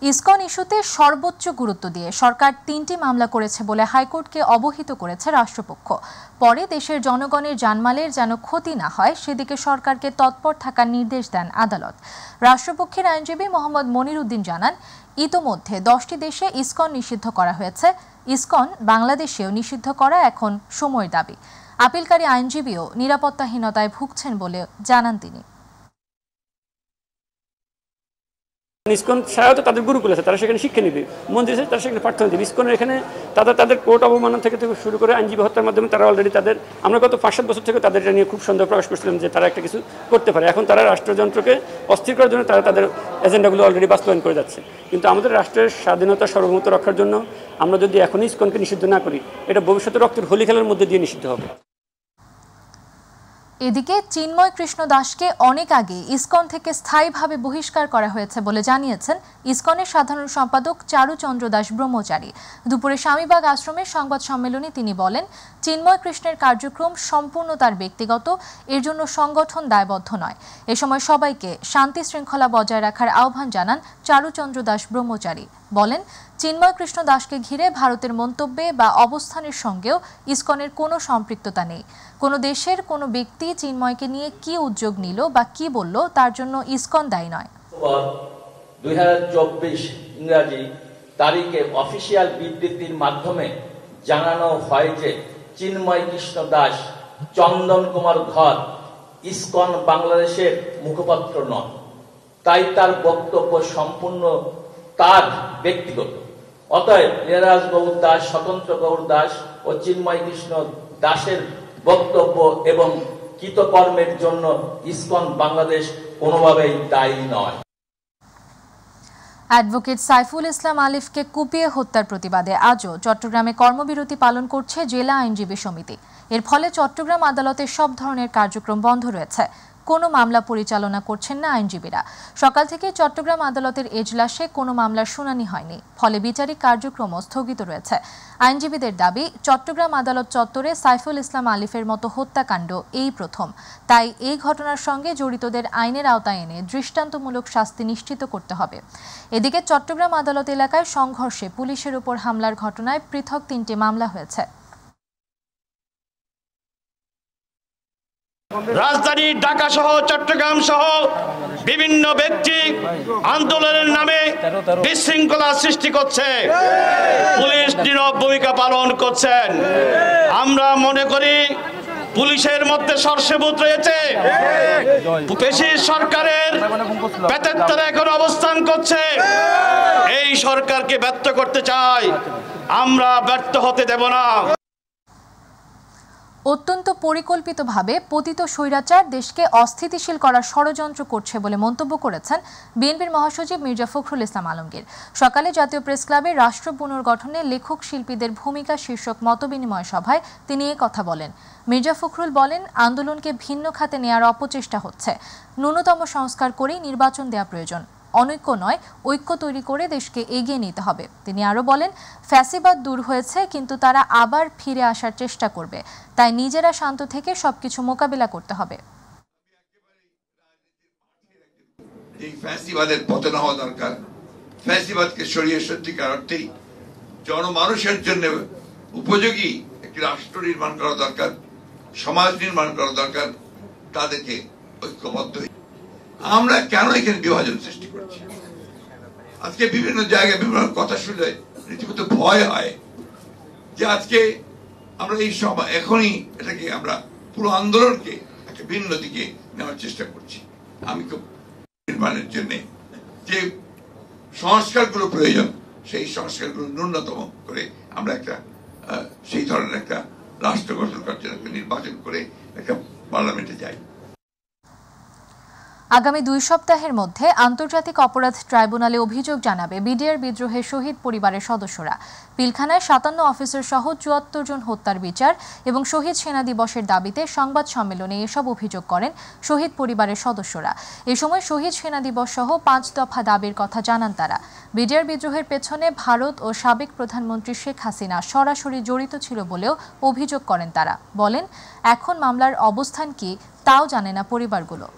ISKCON ইস্যুতে সর্বোচ্চ গুরুত্ব দিয়ে সরকার ৩টি মামলা করেছে বলে হাইকোর্টকে অবহিত করেছে রাষ্ট্রপক্ষ। পরে দেশের জনগণের জানমালের যেন ক্ষতি না হয় সেদিকে সরকারকে তৎপর থাকার নির্দেশ দেন আদালত। রাষ্ট্রপক্ষের আইনজীবী মোহাম্মদ মনির উদ্দিন জানান, ইতোমধ্যে 10টি দেশে ইসকন নিষিদ্ধ করা হয়েছে। ইসকন বাংলাদেশেও নিষিদ্ধ করা এখন সময়ের দাবি। আপিলকারী আইনজীবীও নিরাপত্তাহীনতায় ভুগছেন বলে জানান তিনি। ইসকন সারাও তাদের গুরুকুল আছে, তারা সেখানে শিক্ষা নিবে, মন্দির আছে তারা সেখানে প্রার্থনা দিবে। ইসকনের এখানে তাদের কোর্ট অবমাননা থেকে শুরু করে আইনজীবী হত্যার মাধ্যমে তারা অলরেডি আমরা গত 5-7 বছর থেকে তাদের নিয়ে খুব সন্দেহ প্রকাশ করছিলাম যে তারা একটা কিছু করতে পারে। এখন তারা রাষ্ট্রযন্ত্রকে অস্থির করার জন্য তারা তাদের এজেন্ডাগুলো অলরেডি বাস্তবায়ন করে যাচ্ছে। কিন্তু আমাদের রাষ্ট্রের স্বাধীনতা সার্বভৌমত্ব রক্ষার জন্য আমরা যদি এখনই ইসকনকে নিষিদ্ধ না করি, এটা ভবিষ্যতে রক্তের হোলি খেলার মধ্যে দিয়ে নিষিদ্ধ হবে। এদিকে চিন্ময় কৃষ্ণ দাসকে অনেক আগে ইসকন থেকে স্থায়ীভাবে বহিষ্কার করা হয়েছে বলে জানিয়েছেন ইসকনের সাধারণ সম্পাদক চারুচন্দ্র দাস ব্রহ্মচারী। দুপুরে স্বামীবাগ আশ্রমের সংবাদ সম্মেলনে তিনি বলেন, চিন্ময় কৃষ্ণের কার্যক্রম সম্পূর্ণ তার ব্যক্তিগত, এর জন্য সংগঠন দায়বদ্ধ নয়। এ সময় সবাইকে শান্তি শৃঙ্খলা বজায় রাখার আহ্বান জানান চারুচন্দ্র দাস ব্রহ্মচারী। বলেন, চিন্ময় কৃষ্ণ দাসকে ঘিরে ভারতের মন্তব্যে বা অবস্থানের সঙ্গেও ইসকনের কোনো সম্পৃক্ততা নেই। কোনো দেশের কোনো ব্যক্তি চিন্ময়কে নিয়ে কি উদ্যোগ নিল বা কি বলল তার জন্য ইসকন দায়ী নয়। 2024 ইংরাজি তারিখে অফিসিয়াল বিবৃতির মাধ্যমে জানানো হয় যে চিন্ময় কৃষ্ণ দাস, চন্দন কুমার ধর ইসকন বাংলাদেশের মুখপাত্র নন। তাই তার বক্তব্য সম্পূর্ণ তার ব্যক্তিগত। অতএব নীরাজ গৌর দাস, স্বতন্ত্র গৌর দাস ও চিন্ময় কৃষ্ণ দাসের বক্তব্য এবং কৃতকর্মের জন্য ইসকন বাংলাদেশ কোনোভাবেই দায়ী নয়। অ্যাডভোকেট সাইফুল ইসলাম আলিফকে কুপিয়ে হত্যার প্রতিবাদে আজও চট্টগ্রামে কর্মবিরতি পালন করছে জেলা আইনজীবী সমিতি। এর ফলে চট্টগ্রাম আদালতের সব ধরনের কার্যক্রম বন্ধ রয়েছে। কোনো মামলা পরিচালনা করছেন না আইনজীবীরা। সকাল থেকে চট্টগ্রাম আদালতের এজলাসে কোনো মামলার শুনানি হয়নি, ফলে বিচারিক কার্যক্রমও স্থগিত রয়েছে। আইনজীবীদের দাবি, চট্টগ্রাম আদালত চত্বরে সাইফুল ইসলাম আলিফের মতো হত্যাকাণ্ড এই প্রথম। তাই এই ঘটনার সঙ্গে জড়িতদের আইনের আওতায় এনে দৃষ্টান্তমূলক শাস্তি নিশ্চিত করতে হবে। এদিকে চট্টগ্রাম আদালত এলাকায় সংঘর্ষে পুলিশের উপর হামলার ঘটনায় পৃথক 3টি মামলা হয়েছে। রাজধানী ঢাকা সহ চট্টগ্রাম সহ বিভিন্ন ব্যক্তি আন্দোলনের নামে বিশৃঙ্খলা সৃষ্টি করছে, পুলিশ নীরব ভূমিকা পালন করছেন। আমরা মনে করি পুলিশের মধ্যে সরসেবুত রয়েছে, পেশির সরকারের বেতের এখন অবস্থান করছে। এই সরকারকে ব্যর্থ করতে চাই, আমরা ব্যর্থ হতে দেব না। অত্যন্ত পরিকল্পিতভাবে পতিত স্বৈরাচার দেশকে অস্থিতিশীল করার ষড়যন্ত্র করছে বলে মন্তব্য করেছেন বিএনপির মহাসচিব মির্জা ফখরুল ইসলাম আলমগীর। সকালে জাতীয় প্রেস ক্লাবে রাষ্ট্র পুনর্গঠনে লেখক শিল্পীদের ভূমিকা শীর্ষক মতবিনিময় সভায় তিনি এ কথা বলেন। মির্জা ফখরুল বলেন, আন্দোলনকে ভিন্ন খাতে নেয়ার অপচেষ্টা হচ্ছে। ন্যূনতম সংস্কার করেই নির্বাচন দেওয়া প্রয়োজন। অনৈক্য নয়, ঐক্য তৈরি করে দেশকে এগিয়ে নিতে হবে। তিনি আরো বলেন, ফ্যাসিবাদ দূর হয়েছে, কিন্তু তারা আবার ফিরে আসার চেষ্টা করবে। তাই নিজেরা শান্ত থেকে সবকিছু মোকাবিলা করতে হবে। এই ফ্যাসিবাদের পতন হওয়া দরকার। ফ্যাসিবাদকে সরিয়ে সত্যিকার অর্থেই জনমানুষের জন্য উপযোগী একটি রাষ্ট্র নির্মাণ করা দরকার, সমাজ নির্মাণ করা দরকার। তাদেরকে ঐক্যবদ্ধ। আমরা কেন এখানে বিভাজন সৃষ্টি করছি? আজকে বিভিন্ন জায়গায় বিভিন্ন কথা শুনলে রীতিমতো ভয় হয় যে আজকে আমরা এই সময় এখনই এটাকে আমরা পুরো আন্দোলনকে একটা ভিন্ন দিকে নেওয়ার চেষ্টা করছি। আমি খুব নির্মাণের জন্য যে সংস্কারগুলো প্রয়োজন, সেই সংস্কারগুলো ন্যূনতম করে আমরা একটা সেই ধরনের একটা রাষ্ট্র গঠন করার জন্য নির্বাচন করে একটা পার্লামেন্টে যাই। আগামী 2 সপ্তাহের মধ্যে আন্তর্জাতিক অপরাধ ট্রাইব্যুনালে অভিযোগ জানাবে বিডিআর বিদ্রোহের শহীদ পরিবারের সদস্যরা। পিলখানায় 57 অফিসার সহ 74 জন হত্যার বিচার এবং শহীদ সেনা দিবসের দাবিতে সংবাদ সম্মেলনে এসব অভিযোগ করেন শহীদ পরিবারের সদস্যরা। এ সময় শহীদ সেনা দিবস সহ 5 দফা দাবির কথা জানান তারা। বিডিআর বিদ্রোহের পেছনে ভারত ও সাবেক প্রধানমন্ত্রী শেখ হাসিনা সরাসরি জড়িত ছিল বলেও অভিযোগ করেন তারা। বলেন, এখন মামলার অবস্থান কি তাও জানে না পরিবারগুলো।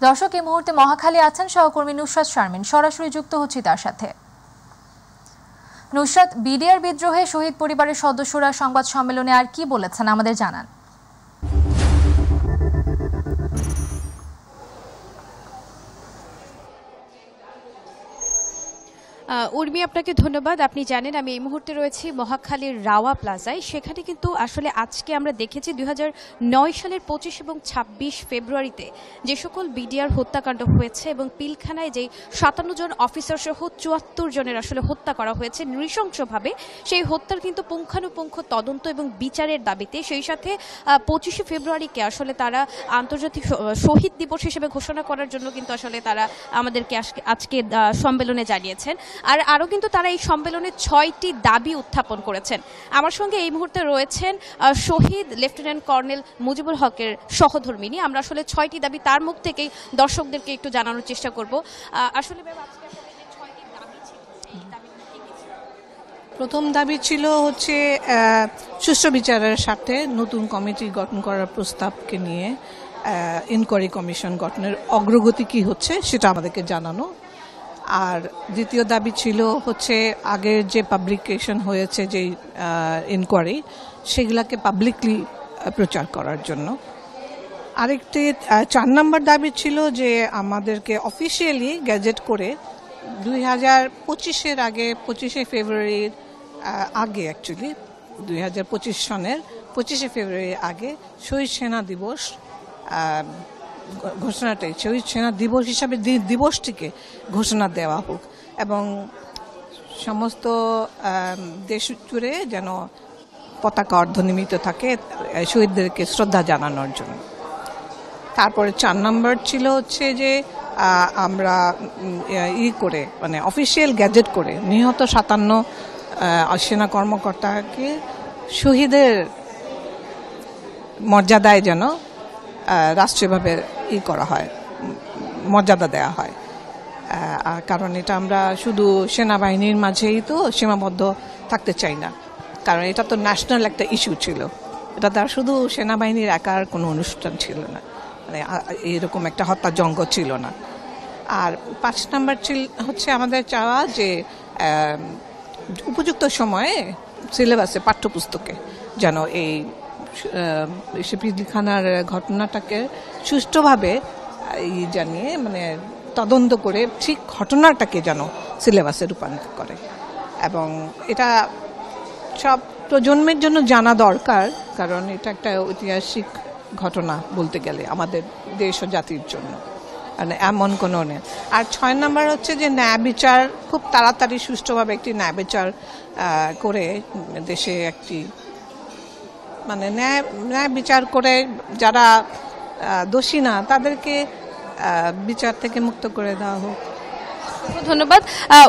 দর্শক, এই মুহূর্তে মহাখালী আছেন সহকর্মী নুসরাত শারমিন, সরাসরি যুক্ত হচ্ছি তার সাথে। নুসরাত, বিডিআর বিদ্রোহে শহীদ পরিবারের সদস্যরা সংবাদ সম্মেলনে আর কি বলেছেন আমাদের জানান। উর্মি, আপনাকে ধন্যবাদ। আপনি জানেন আমি এই মুহূর্তে রয়েছি মহাখালীর রাওয়া প্লাজায়। সেখানে কিন্তু আসলে আজকে আমরা দেখেছি 2009 সালের 25 এবং 26 ফেব্রুয়ারিতে যে সকল বিডিআর হত্যাকাণ্ড হয়েছে এবং পিলখানায় যেই 57 জন অফিসার সহ 74 জনের আসলে হত্যা করা হয়েছে নৃশংসভাবে, সেই হত্যার কিন্তু পুঙ্খানুপুঙ্খ তদন্ত এবং বিচারের দাবিতে সেই সাথে 25 ফেব্রুয়ারিকে আসলে তারা আন্তর্জাতিক শহীদ দিবস হিসেবে ঘোষণা করার জন্য কিন্তু আসলে তারা আমাদেরকে আজকে সম্মেলনে জানিয়েছেন। আর আরও কিন্তু তারা এই সম্মেলনে 6টি দাবি উত্থাপন করেছেন। আমার সঙ্গে এই মুহূর্তে রয়েছেন শহীদ লেফটেন্যান্ট কর্নেল মুজিবুল হকের সহধর্মিনী। আমরা আসলে 6টি দাবি তার মুখ থেকেই দর্শকদেরকে একটু জানানোর চেষ্টা করব। আসলে প্রথম দাবি ছিল হচ্ছে সুষ্ঠু বিচারের স্বার্থে নতুন কমিটি গঠন করার প্রস্তাবকে নিয়ে ইনকোয়ারি কমিশন গঠনের অগ্রগতি কি হচ্ছে সেটা আমাদেরকে জানানো। আর দ্বিতীয় দাবি ছিল হচ্ছে আগের যে পাবলিকেশন হয়েছে যে ইনকোয়ারি সেগুলাকে পাবলিকলি প্রচার করার জন্য। আরেকটি 4 নম্বর দাবি ছিল যে আমাদেরকে অফিসিয়ালি গ্যাজেট করে 2025-এর আগে 25শে ফেব্রুয়ারির আগে অ্যাকচুয়ালি 2025 সনের 25শে ফেব্রুয়ারির আগে শহীদ সেনা দিবস ঘোষণাটাই শহীদ সেনা দিবস হিসাবে দিবসটিকে ঘোষণা দেওয়া হোক এবং সমস্ত দেশ জুড়ে যেন পতাকা অর্ধনিমিত থাকে শহীদদেরকে শ্রদ্ধা জানানোর জন্য। তারপরে 4 নম্বর ছিল হচ্ছে যে আমরা করে মানে অফিসিয়াল গ্যাজেট করে নিহত 57 সেনা কর্মকর্তাকে শহীদের মর্যাদায় যেন রাষ্ট্রীয়ভাবে করা হয়, মর্যাদা দেওয়া হয়। কারণ এটা আমরা শুধু সেনাবাহিনীর মাঝেই তো সীমাবদ্ধ থাকতে চাই না, কারণ এটা তো ন্যাশনাল একটা ইস্যু ছিল। এটা তার শুধু সেনাবাহিনীর একার কোনো অনুষ্ঠান ছিল না, মানে এরকম একটা হত্যাযজ্ঞ ছিল না। আর 5 নম্বর হচ্ছে আমাদের চাওয়া যে উপযুক্ত সময়ে সিলেবাসে পাঠ্যপুস্তকে যেন এই পিলখানার ঘটনাটাকে সুষ্ঠুভাবে জানিয়ে মানে তদন্ত করে ঠিক ঘটনাটাকে যেন সিলেবাসে রূপান্তর করে এবং এটা সব প্রজন্মের জন্য জানা দরকার, কারণ এটা একটা ঐতিহাসিক ঘটনা বলতে গেলে আমাদের দেশ ও জাতির জন্য, মানে এমন কোনো নেই। আর 6 নম্বর হচ্ছে যে ন্যায় বিচার খুব তাড়াতাড়ি সুষ্ঠুভাবে একটি ন্যায় বিচার করে দেশে একটি মানে ন্যায় বিচার করে যারা দোষী না তাদেরকে বিচার থেকে মুক্ত করে দেওয়া হোক। ধন্যবাদ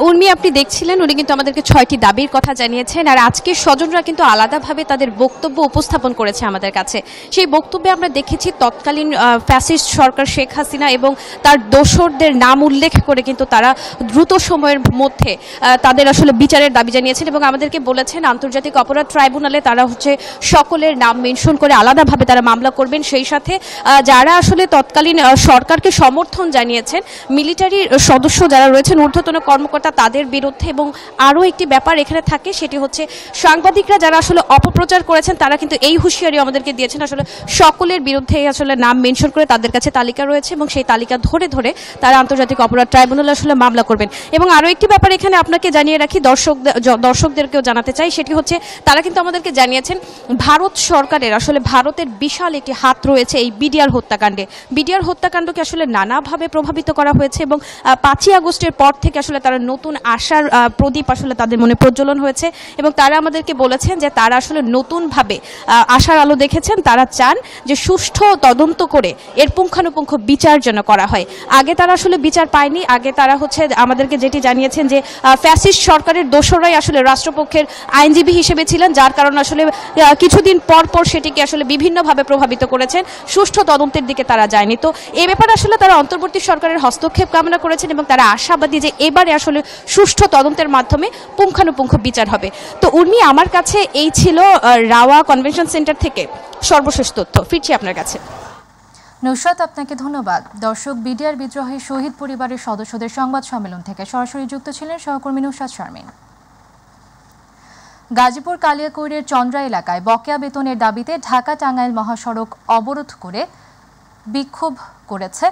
উর্মি। আপনি দেখছিলেন উনি কিন্তু আমাদেরকে 6টি দাবির কথা জানিয়েছেন, আর আজকে স্বজনরা কিন্তু আলাদাভাবে তাদের বক্তব্য উপস্থাপন করেছে আমাদের কাছে। সেই বক্তব্যে আমরা দেখেছি তৎকালীন ফ্যাসিস্ট সরকার শেখ হাসিনা এবং তার দোসরদের নাম উল্লেখ করে কিন্তু তারা দ্রুত সময়ের মধ্যে তাদের আসলে বিচারের দাবি জানিয়েছেন এবং আমাদেরকে বলেছেন আন্তর্জাতিক অপরাধ ট্রাইব্যুনালে তারা হচ্ছে সকলের নাম মেনশন করে আলাদাভাবে তারা মামলা করবেন। সেই সাথে যারা আসলে তৎকালীন সরকারকে সমর্থন জানিয়েছেন মিলিটারির সদস্য যারা রয়েছে ঊর্ধ্বতন কর্মকর্তা তাদের বিরুদ্ধে, এবং আরও একটি ব্যাপার এখানে থাকে সেটি হচ্ছে সাংবাদিকরা যারা আসলে অপপ্রচার করেছেন তারা কিন্তু এই হুঁশিয়ারি আমাদেরকে দিয়েছেন আসলে সকলের বিরুদ্ধে আসলে নাম মেনশন করে তাদের কাছে তালিকা রয়েছে এবং সেই তালিকা ধরে ধরে তারা আন্তর্জাতিক অপরাধ ট্রাইব্যুনালে আসলে মামলা করবেন। এবং আরও একটি ব্যাপার এখানে আপনাকে জানিয়ে রাখি, দর্শকদেরকেও জানাতে চাই, সেটি হচ্ছে তারা কিন্তু আমাদেরকে জানিয়েছেন ভারত সরকারের আসলে ভারতের বিশাল একটি হাত রয়েছে এই বিডিআর হত্যাকাণ্ডে। বিডিআর হত্যাকাণ্ডকে আসলে নানাভাবে প্রভাবিত করা হয়েছে এবং 5ই আগস্টের পর থেকে আসলে তারা নতুন আশার প্রদীপ আসলে তাদের মনে প্রজ্বলন হয়েছে এবং তারা আমাদেরকে বলেছেন যে তারা আসলে নতুনভাবে আশার আলো দেখেছেন। তারা চান যে সুষ্ঠু তদন্ত করে এর পুঙ্খানুপুঙ্খ বিচার যেন করা হয়। আগে তারা আসলে বিচার পায়নি, আগে তারা হচ্ছে আমাদেরকে যেটি জানিয়েছেন যে ফ্যাসিস্ট সরকারের দোসররাই আসলে রাষ্ট্রপক্ষের আইনজীবী হিসেবে ছিলেন, যার কারণে আসলে কিছুদিন পর পর সেটিকে আসলে বিভিন্নভাবে প্রভাবিত করেছেন, সুষ্ঠু তদন্তের দিকে তারা যায়নি। তো এই ব্যাপারে আসলে তারা অন্তর্বর্তী সরকারের হস্তক্ষেপ কামনা করেছেন এবং তারা আশাবাদী যে এবারে আসলে সুষ্ঠু তদন্তের মাধ্যমে পুঙ্খানুপুঙ্খ বিচার হবে। তো উর্মি, আমার কাছে এই ছিল রাওয়া কনভেনশন সেন্টার থেকে সর্বশেষ তথ্য। ফিরছি আপনার কাছে। নুসরাত, আপনাকে ধন্যবাদ। দর্শক, বিডিআর বিদ্রোহী শহীদ পরিবারের সদস্যদের সংবাদ সম্মেলন থেকে সরাসরি যুক্ত ছিলেন সহকর্মী নুসরাত শারমিন। গাজীপুর কালিয়াকৈরের চন্দ্রা এলাকায় বকেয়া বেতনের দাবিতে ঢাকা টাঙ্গাইল মহাসড়ক অবরোধ করে বিক্ষোভ করেছে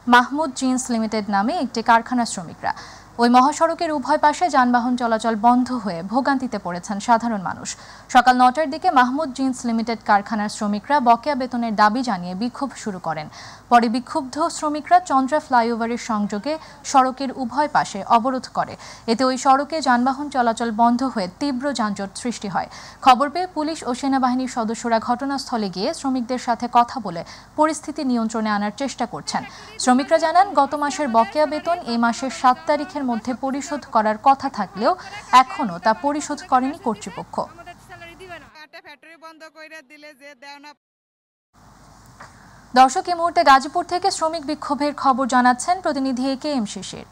মাহমুদ জিন্স লিমিটেড নামে একটি কারখানার শ্রমিকরা। ওই মহাসড়কের উভয় পাশে যানবাহন চলাচল বন্ধ হয়ে ভোগান্তিতে পড়েছেন সাধারণ মানুষ। সকাল ৯টার দিকে মাহমুদ জিন্স লিমিটেড কারখানার শ্রমিকরা বকেয়া বেতনের দাবি জানিয়ে বিক্ষোভ শুরু করেন। পরে বিক্ষুব্ধ শ্রমিকরা চন্দ্রা ফ্লাইওভারের সংযোগে সড়কের উভয় পাশে অবরোধ করে। এতে ওই সড়কে যানবাহন চলাচল বন্ধ হয়ে তীব্র যানজট সৃষ্টি হয়। খবর পেয়ে পুলিশ ও সেনাবাহিনীর সদস্যরা ঘটনাস্থলে গিয়ে শ্রমিকদের সাথে কথা বলে পরিস্থিতি নিয়ন্ত্রণে আনার চেষ্টা করছেন। শ্রমিকরা জানান, গত মাসের বকেয়া বেতন এই মাসের ৭ তারিখের মধ্যে পরিশোধ করার কথা থাকলেও এখনও তা পরিশোধ করেনি কর্তৃপক্ষ। দর্শক, এই মুহূর্তে গাজীপুর থেকে শ্রমিক বিক্ষোভের খবর জানাচ্ছেন প্রতিনিধি KM শিশির।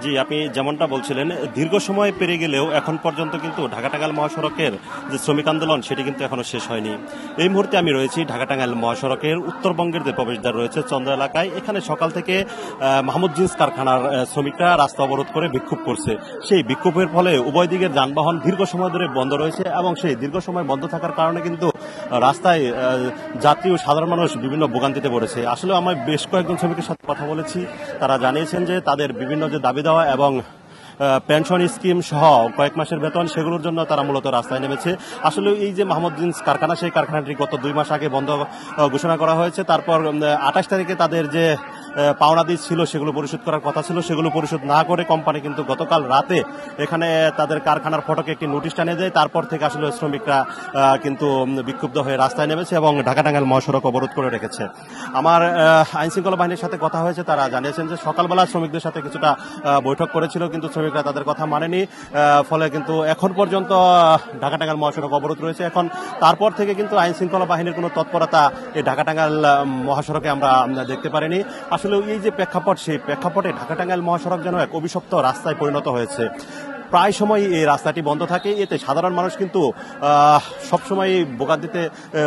জি, আপনি যেমনটা বলছিলেন, দীর্ঘ সময় পেরিয়ে গেলেও এখন পর্যন্ত কিন্তু ঢাকা টাঙ্গাইল মহাসড়কের যে শ্রমিক আন্দোলন সেটি কিন্তু এখনো শেষ হয়নি। এই মুহূর্তে আমি রয়েছি ঢাকা টাঙ্গাইল মহাসড়কের উত্তরবঙ্গের যে প্রবেশদ্বার রয়েছে চন্দ্রা এলাকায়। এখানে সকাল থেকে মাহমুদ জিন্স কারখানার শ্রমিকরা রাস্তা অবরোধ করে বিক্ষোভ করছে। সেই বিক্ষোভের ফলে উভয় দিকের যানবাহন দীর্ঘ সময় ধরে বন্ধ রয়েছে এবং সেই দীর্ঘ সময় বন্ধ থাকার কারণে কিন্তু রাস্তায় যাত্রী ও সাধারণ মানুষ বিভিন্ন ভোগান্তিতে পড়েছে। আসলে আমি বেশ কয়েকজন শ্রমিকের সাথে কথা বলেছি, তারা জানিয়েছেন যে তাদের বিভিন্ন যে দাবি দেওয়া এবং পেনশন স্কিম সহ কয়েক মাসের বেতন, সেগুলোর জন্য তারা মূলত রাস্তায় নেমেছে। আসলে এই যে মাহমুদ জিন্স কারখানা, সেই কারখানাটি গত 2 মাস আগে বন্ধ ঘোষণা করা হয়েছে। তারপর 28 তারিখে তাদের যে পাওনাদি ছিল সেগুলো পরিশোধ করার কথা ছিল, সেগুলো পরিশোধ না করে কোম্পানি কিন্তু গতকাল রাতে এখানে তাদের কারখানার ফটকে একটি নোটিশ টানিয়ে দেয়। তারপর থেকে আসলে শ্রমিকরা কিন্তু বিক্ষুব্ধ হয়ে রাস্তায় নেমেছে এবং ঢাকা টাঙ্গাইল মহাসড়ক অবরোধ করে রেখেছে। আমার আইন শৃঙ্খলা বাহিনীর সাথে কথা হয়েছে, তারা জানিয়েছেন যে সকালবেলা শ্রমিকদের সাথে কিছুটা বৈঠক করেছিল, কিন্তু শ্রমিকরা তাদের কথা মানেনি। ফলে কিন্তু এখন পর্যন্ত ঢাকা টাঙ্গাইল মহাসড়ক অবরোধ রয়েছে। এখন তারপর থেকে কিন্তু আইন শৃঙ্খলা বাহিনীর কোনো তৎপরতা এই ঢাকা টাঙ্গাইল মহাসড়কে আমরা দেখতে পারিনি। আসলে এই যে প্রেক্ষাপট, সেই প্রেক্ষাপটে ঢাকা টাঙ্গাইল মহাসড়ক যেন এক অভিশপ্ত রাস্তায় পরিণত হয়েছে। প্রায় সময় এই রাস্তাটি বন্ধ থাকে, এতে সাধারণ মানুষ কিন্তু সবসময় ভোগান্তিতে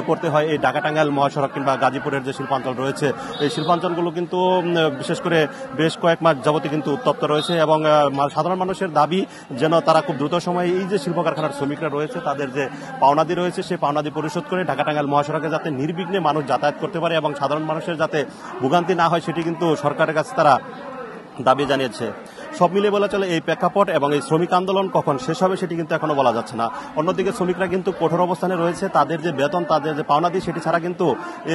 পড়তে হয়। এই ঢাকা টাঙ্গাইল মহাসড়ক কিংবা গাজীপুরের যে শিল্পাঞ্চল রয়েছে, এই শিল্পাঞ্চলগুলো কিন্তু বিশেষ করে বেশ কয়েক মাস যাবতীয় কিন্তু উত্তপ্ত রয়েছে এবং সাধারণ মানুষের দাবি যেন তারা খুব দ্রুত সময়ে এই যে শিল্প কারখানার শ্রমিকরা রয়েছে তাদের যে পাওনাদি রয়েছে সেই পাওনাদি পরিশোধ করে ঢাকা টাঙ্গাইল মহাসড়কে যাতে নির্বিঘ্নে মানুষ যাতায়াত করতে পারে এবং সাধারণ মানুষের যাতে ভোগান্তি না হয়, সেটি কিন্তু সরকারের কাছে তারা দাবি জানিয়েছে। সব মিলিয়ে বলা চলে এই প্রেক্ষাপট এবং এই শ্রমিক আন্দোলন কখন শেষ হবে সেটি কিন্তু এখনো বলা যাচ্ছে না। অন্যদিকে শ্রমিকরা কিন্তু কঠোর অবস্থানে রয়েছে, তাদের যে বেতন, তাদের যে পাওনাদি সেটি ছাড়া কিন্তু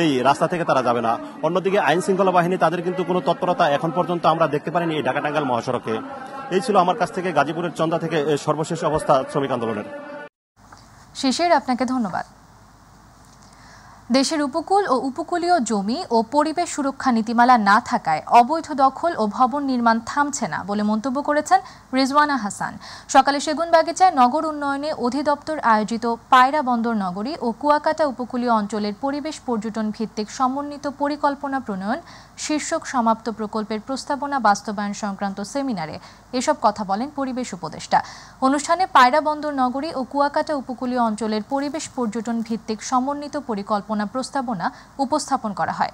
এই রাস্তা থেকে তারা যাবে না। অন্যদিকে আইন শৃঙ্খলা বাহিনী তাদের কিন্তু কোনো তৎপরতা এখন পর্যন্ত আমরা দেখতে পারিনি এই ঢাকা টাঙ্গাইল মহাসড়কে। এই ছিল আমার কাছ থেকে গাজীপুরের চন্দ্রা থেকে সর্বশেষ অবস্থা শ্রমিক আন্দোলনের। শিশির, আপনাকে ধন্যবাদ। দেশের উপকূল ও উপকূলীয় জমি ও পরিবেশ সুরক্ষা নীতিমালা না থাকায় অবৈধ দখল ও ভবন নির্মাণ থামছে না বলে মন্তব্য করেছেন রিজওয়ানা হাসান। সকালে সেগুনবাগিচায় নগর উন্নয়নে অধিদপ্তর আয়োজিত পায়রা বন্দর নগরী ও কুয়াকাটা উপকূলীয় অঞ্চলের পরিবেশ পর্যটন ভিত্তিক সমন্বিত পরিকল্পনা প্রণয়ন শীর্ষক সমাপ্ত প্রকল্পের প্রস্তাবনা বাস্তবায়ন সংক্রান্ত সেমিনারে এসব কথা বলেন পরিবেশ উপদেষ্টা। অনুষ্ঠানে পায়রা বন্দর নগরী ও কুয়াকাটা উপকূলীয় অঞ্চলের পরিবেশ পর্যটন ভিত্তিক সমন্বিত পরিকল্পনা প্রস্তাবনা উপস্থাপন করা হয়।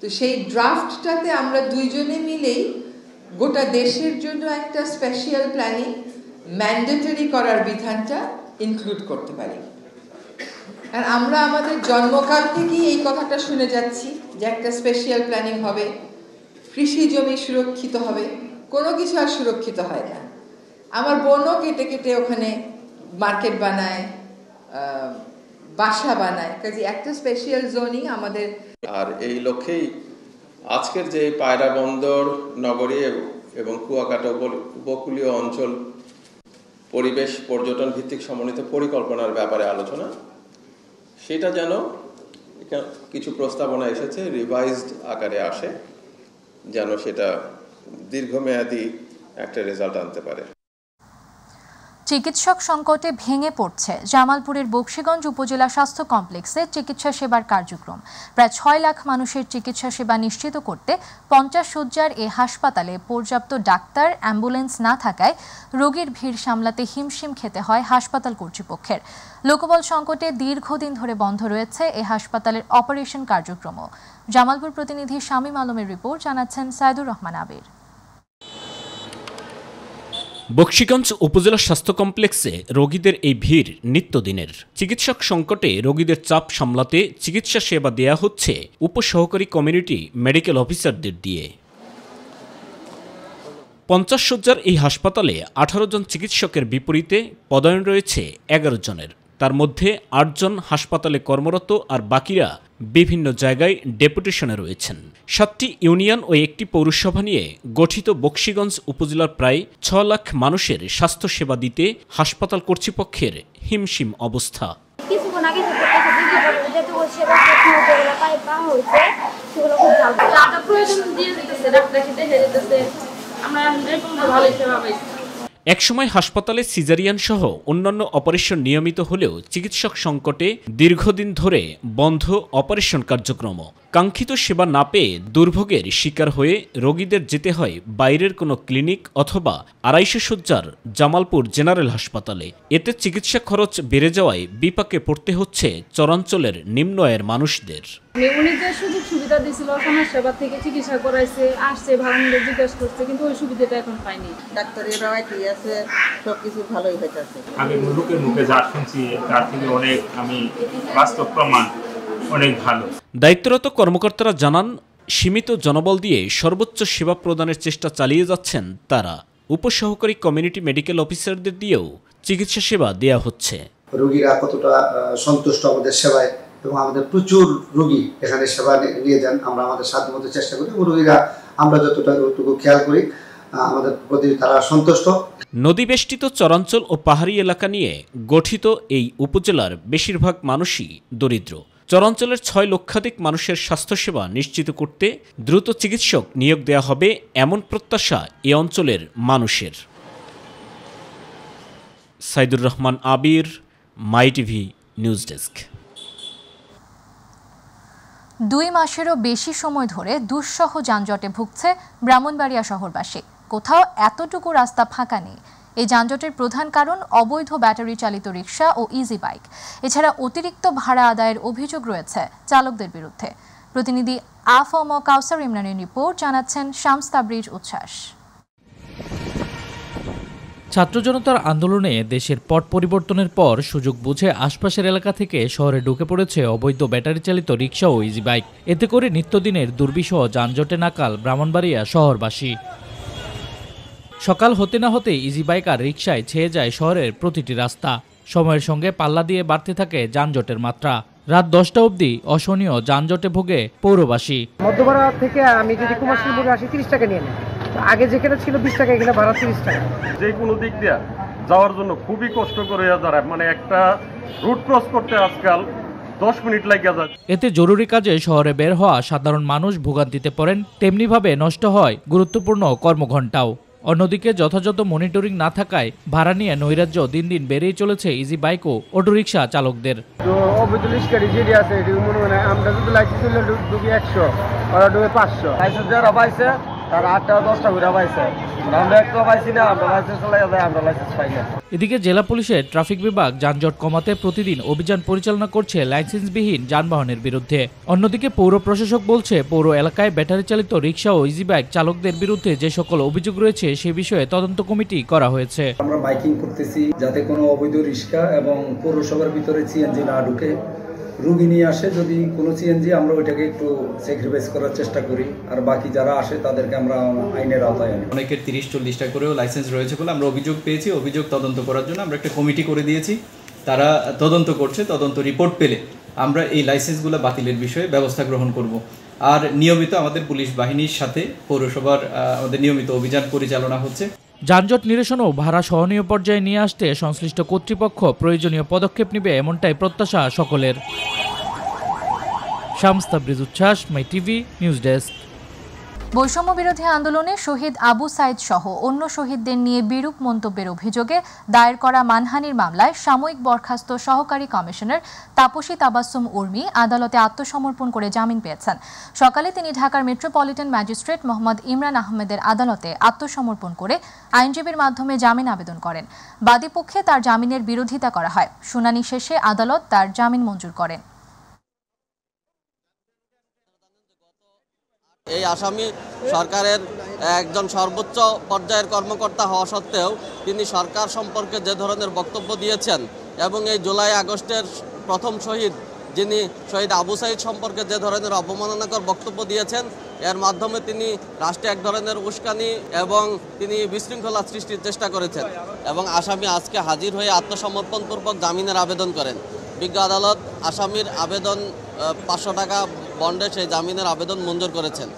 তো সেই ড্রাফটটাতে আমরা দুইজনে মিলেই গোটা দেশের জন্য একটা স্পেশাল প্ল্যানিং ম্যান্ডেটরি করার বিধানটা ইনক্লুড করতে পারি। আর আমরা আমাদের জন্মকাল থেকেই এই কথাটা শুনে যাচ্ছি যে একটা স্পেশাল প্ল্যানিং হবে, কৃষি জমি সুরক্ষিত হবে, কোনো কিছু আর সুরক্ষিত হয় না। আমার বোনও কেটে কেটে ওখানে মার্কেট বানায়, বাসা বানায়, কাজে একটা স্পেশাল জোনই আমাদের। আর এই লক্ষ্যেই আজকের যে পায়রা বন্দর নগরী এবং কুয়াকাটা উপকূলীয় অঞ্চল পরিবেশ পর্যটন ভিত্তিক সমন্বিত পরিকল্পনার ব্যাপারে আলোচনা, সেটা যেন কিছু প্রস্তাবনা এসেছে রিভাইজড আকারে আসে, যেন সেটা দীর্ঘমেয়াদী একটা রেজাল্ট আনতে পারে। চিকিৎসক সংকটে ভেঙে পড়ছে জামালপুরের বকশীগঞ্জ উপজেলা স্বাস্থ্য কমপ্লেক্সে চিকিৎসা সেবার কার্যক্রম। প্রায় ৬ লাখ মানুষের চিকিৎসা সেবা নিশ্চিত করতে ৫০ শয্যার এ হাসপাতালে পর্যাপ্ত ডাক্তার, অ্যাম্বুলেন্স না থাকায় রোগীর ভিড় সামলাতে হিমশিম খেতে হয় হাসপাতাল কর্তৃপক্ষের। লোকবল সংকটে দীর্ঘদিন ধরে বন্ধ রয়েছে এ হাসপাতালের অপারেশন কার্যক্রমও। জামালপুর প্রতিনিধি শামীম আলমের রিপোর্ট, জানাচ্ছেন সাইদুর রহমান আবির। বকশীগঞ্জ উপজেলা স্বাস্থ্য কমপ্লেক্সে রোগীদের এই ভিড় নিত্যদিনের। চিকিৎসক সংকটে রোগীদের চাপ সামলাতে চিকিৎসা সেবা দেয়া হচ্ছে উপসহকারী কমিউনিটি মেডিকেল অফিসারদের দিয়ে। ৫০ শয্যার এই হাসপাতালে ১৮ জন চিকিৎসকের বিপরীতে পদায়ন রয়েছে ১১ জনের। তার মধ্যে ৮ জন হাসপাতালে কর্মরত, আর বাকিরা বিভিন্ন জায়গায় ডেপুটেশনে রয়েছেন। ৭টি ইউনিয়ন ও একটি পৌরসভা নিয়ে গঠিত বকশীগঞ্জ উপজেলার প্রায় ৬ লাখ মানুষের স্বাস্থ্যসেবা দিতে হাসপাতাল কর্তৃপক্ষের হিমশিম অবস্থা। একসময় হাসপাতালে সিজারিয়ান সহ অন্যান্য অপারেশন নিয়মিত হলেও চিকিৎসক সংকটে দীর্ঘদিন ধরে বন্ধ অপারেশন কার্যক্রম। কাঙ্ক্ষিত সেবা না পেয়ে দুর্ভোগের শিকার হয়ে রোগীদের যেতে হয় বাইরের কোনো ক্লিনিক অথবা ২৫০ শয্যার জামালপুর জেনারেল হাসপাতালে। এতে চিকিৎসা খরচ বেড়ে যাওয়ায় বিপাকে পড়তে হচ্ছে চরাঞ্চলের নিম্ন আয়ের মানুষদের। উনি যে সুযোগ সুবিধা দিয়েছিল সমাজ সেবা থেকে চিকিৎসা করাইছে, আসছে, ভালো মন্দ জিজ্ঞাসা করছে, কিন্তু ওই সুবিধাটা এখন পাইনি। ডাক্তারেরা ঠিক আছে, সবকিছু ভালোই হইতেছে। আমি লোকের মুখে যা শুনছি তার থেকে অনেক আমি বাস্তব প্রমাণ অনেক ভালো। দায়িত্বরত কর্মকর্তারা জানান, সীমিত জনবল দিয়ে সর্বোচ্চ সেবা প্রদানের চেষ্টা চালিয়ে যাচ্ছেন তারা। উপসহকারী কমিউনিটি মেডিকেল অফিসারদের দিয়েও চিকিৎসা সেবা দেয়া হচ্ছে। রোগীরা কতটা সন্তুষ্ট আমাদের সেবায়, এবং আমাদের প্রচুর রোগী এখানে সেবা নিয়ে যান। আমরা আমাদের সাধ্যমতো চেষ্টা করি, এবং রোগীরা আমরা যতটুকু খেয়াল করি আমাদের প্রতি তারা সন্তুষ্ট। নদীবেষ্টিত চরাঞ্চল ও পাহাড়ি এলাকা নিয়ে গঠিত এই উপজেলার বেশিরভাগ মানুষই দরিদ্র। চরাঞ্চলের ৬ লক্ষাধিক মানুষের স্বাস্থ্যসেবা নিশ্চিত করতে দ্রুত চিকিৎসক নিয়োগ দেওয়া হবে, এমন প্রত্যাশা এ অঞ্চলের মানুষের। সাইদুর রহমান আবির, মাই টিভি নিউজ ডেস্ক। ২ মাসেরও বেশি সময় ধরে দুঃসহ যানজটে ভুগছে ব্রাহ্মণবাড়িয়া শহরবাসী। কোথাও এতটুকু রাস্তা ফাঁকা নেই। এই যানজটের প্রধান কারণ অবৈধ ব্যাটারি চালিত রিক্সা ও ইজি বাইক। এছাড়া অতিরিক্ত ভাড়া আদায়ের অভিযোগ রয়েছে চালকদের বিরুদ্ধে। প্রতিনিধি আফম কাউসার ইমরানের রিপোর্ট, জানাচ্ছেন শামস তাবরিজ উচ্ছ্বাস। ছাত্র জনতার আন্দোলনে দেশের পট পরিবর্তনের পর সুযোগ বুঝে আশপাশের এলাকা থেকে শহরে ঢুকে পড়েছে অবৈধ ব্যাটারি চালিত রিক্সা ও ইজি বাইক। এতে করে নিত্যদিনের দুর্বিষহ যানজটে নাকাল ব্রাহ্মণবাড়িয়া শহরবাসী। সকাল হতে না হতে ইজি বাইক আর রিক্সায় ছেয়ে যায় শহরের প্রতিটি রাস্তা। সময়ের সঙ্গে পাল্লা দিয়ে বাড়তে থাকে যানজটের মাত্রা। রাত 10টা অবধি অসহনীয় যানজটে ভোগে পৌরবাসী। মধ্যপাড়া থেকে আমি যদি কুমারশীলপুরে আসি 30 টাকা নিয়ে নেয়, আগে যেখানে ছিল 20 টাকা, এখানে ভাড়া 30 টাকা। যে কোনো দিক দিয়ে যাওয়ার জন্য খুবই কষ্ট করে দাঁড়ায়, মানে একটা রুট ক্রস করতে আজকাল 10 মিনিট লাগে যায়। এতে জরুরি কাজে শহরে বের হওয়া সাধারণ মানুষ ভোগান্তিতে পড়েন, তেমনিভাবে নষ্ট হয় গুরুত্বপূর্ণ কর্মঘণ্টাও। অন্যদিকে যথাযথ মনিটরিং না থাকায় ভাড়া নিয়ে নৈরাজ্য দিন দিন বেড়েই চলেছে ইজি বাইক ও অটোরিকশা চালকদের। অবৈধ রিক্সারি যেটি আছে এটি মনে হয় আমরা যদি লাইসেন্স হলে ঢুকি 100, ওরা ঢুকে 500। লাইসেন্স যারা পাইছে তারা 8টা 10টা ঘুরে পাইছে, আমরা একটা পাইছি না, আমরা লাইসেন্স চালাই যায়, আমরা লাইসেন্স পাই না। এদিকে জেলা পুলিশের ট্রাফিক বিভাগ যানজট কমাতে প্রতিদিন অভিযান পরিচালনা করছে লাইসেন্সবিহীন যানবাহনের বিরুদ্ধে। অন্যদিকে পৌর প্রশাসক বলছে, পৌর এলাকায় ব্যাটারি চালিত রিক্সা ও ইজি বাইক চালকদের বিরুদ্ধে যে সকল অভিযোগ রয়েছে সে বিষয়ে তদন্ত কমিটি করা হয়েছে। আমরা মাইকিং করতেছি যাতে কোনো অবৈধ রিক্সা এবং পৌরসভার ভিতরে সিএনজি না ঢুকে। রুগী নিয়ে আসে যদি কোনো সিএনজি, আমরা ওইটাকে একটু স্যাক্রিফাইস করার চেষ্টা করি, আর বাকি যারা আসে তাদেরকে আমরা আইনের আওতায় আনি। অনেকের 30-40টা করেও লাইসেন্স রয়েছে বলে আমরা অভিযোগ পেয়েছি। অভিযোগ তদন্ত করার জন্য আমরা একটা কমিটি করে দিয়েছি, তারা তদন্ত করছে। তদন্ত রিপোর্ট পেলে আমরা এই লাইসেন্সগুলো বাতিলের বিষয়ে ব্যবস্থা গ্রহণ করব। আর নিয়মিত আমাদের পুলিশ বাহিনীর সাথে পৌরসভার আমাদের নিয়মিত অভিযান পরিচালনা হচ্ছে। যানজট নিরসন ও ভাড়া সহনীয় পর্যায়ে নিয়ে আসতে সংশ্লিষ্ট কর্তৃপক্ষ প্রয়োজনীয় পদক্ষেপ নেবে, এমনটাই প্রত্যাশা সকলের। শামস তাবরিজ উচ্ছ্বাস, মাই টিভি নিউজ ডেস্ক। বৈষম্য বিরোধী আন্দোলনে শহীদ আবু সাইদ সহ অন্য শহীদদের নিয়ে বিরূপ মন্তব্যের অভিযোগে দায়ের করা মানহানির মামলায় সাময়িক বরখাস্ত সহকারী কমিশনার তাপসী তাবাসসুম উর্মি আদালতে আত্মসমর্পণ করে জামিন পেয়েছেন। সকালে তিনি ঢাকার মেট্রোপলিটন ম্যাজিস্ট্রেট মোহাম্মদ ইমরান আহমেদের আদালতে আত্মসমর্পণ করে আইনজীবীর মাধ্যমে জামিন আবেদন করেন। বাদীপক্ষে তার জামিনের বিরোধিতা করা হয়। শুনানি শেষে আদালত তার জামিন মঞ্জুর করেন। এই আসামি সরকারের একজন সর্বোচ্চ পর্যায়ের কর্মকর্তা হওয়া সত্ত্বেও তিনি সরকার সম্পর্কে যে ধরনের বক্তব্য দিয়েছেন এবং এই জুলাই আগস্টের প্রথম শহীদ যিনি শহীদ আবু সাইদ সম্পর্কে যে ধরনের অবমাননাকর বক্তব্য দিয়েছেন, এর মাধ্যমে তিনি রাষ্ট্রে এক ধরনের উস্কানি এবং তিনি বিশৃঙ্খলা সৃষ্টির চেষ্টা করেছেন এবং আসামি আজকে হাজির হয়ে আত্মসমর্পণপূর্বক জামিনের আবেদন করেন। বিজ্ঞ আদালত আসামির আবেদন 500 টাকা বন্ডে সেই জামিনের আবেদন মঞ্জুর করেছেন।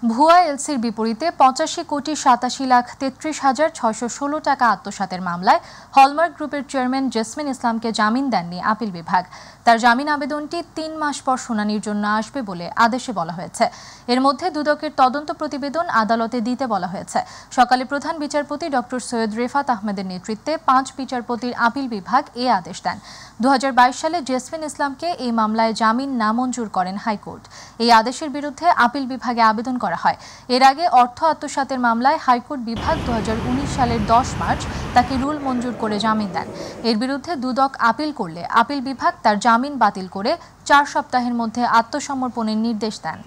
ভুয়া এলসির বিপরীতে 85,87,33,616 টাকা আত্মসাতের মামলায় হলমার্ক গ্রুপের চেয়ারম্যান জেসমিন ইসলামকে জামিন দেননি আপিল বিভাগ। তার জামিন আবেদনটি 3 মাস পর শুনানির জন্য আসবে বলে আদেশে বলা হয়েছে। এর মধ্যে দুদকের তদন্ত প্রতিবেদন আদালতে দিতে বলা হয়েছে। সকালে প্রধান বিচারপতি ডক্টর সৈয়দ রেফাত আহমেদের নেতৃত্বে 5 বিচারপতির আপিল বিভাগ এ আদেশ দেন। 2022 সালে জেসমিন ইসলামকে এই মামলায় জামিন নামঞ্জুর করেন হাইকোর্ট। এই আদেশের বিরুদ্ধে আপিল বিভাগে আবেদন করা হয়। এর আগে অর্থ আত্মসাতের মামলায় হাইকোর্ট বিভাগ 2019 সালের 10 মার্চ তাকে রুল মঞ্জুর করে জামিন দেন। এর বিরুদ্ধে দুদক আপিল করলে আপিল বিভাগ তার জামিন বাতিল করে 4 সপ্তাহের মধ্যে আত্মসমর্পণের নির্দেশ দেন।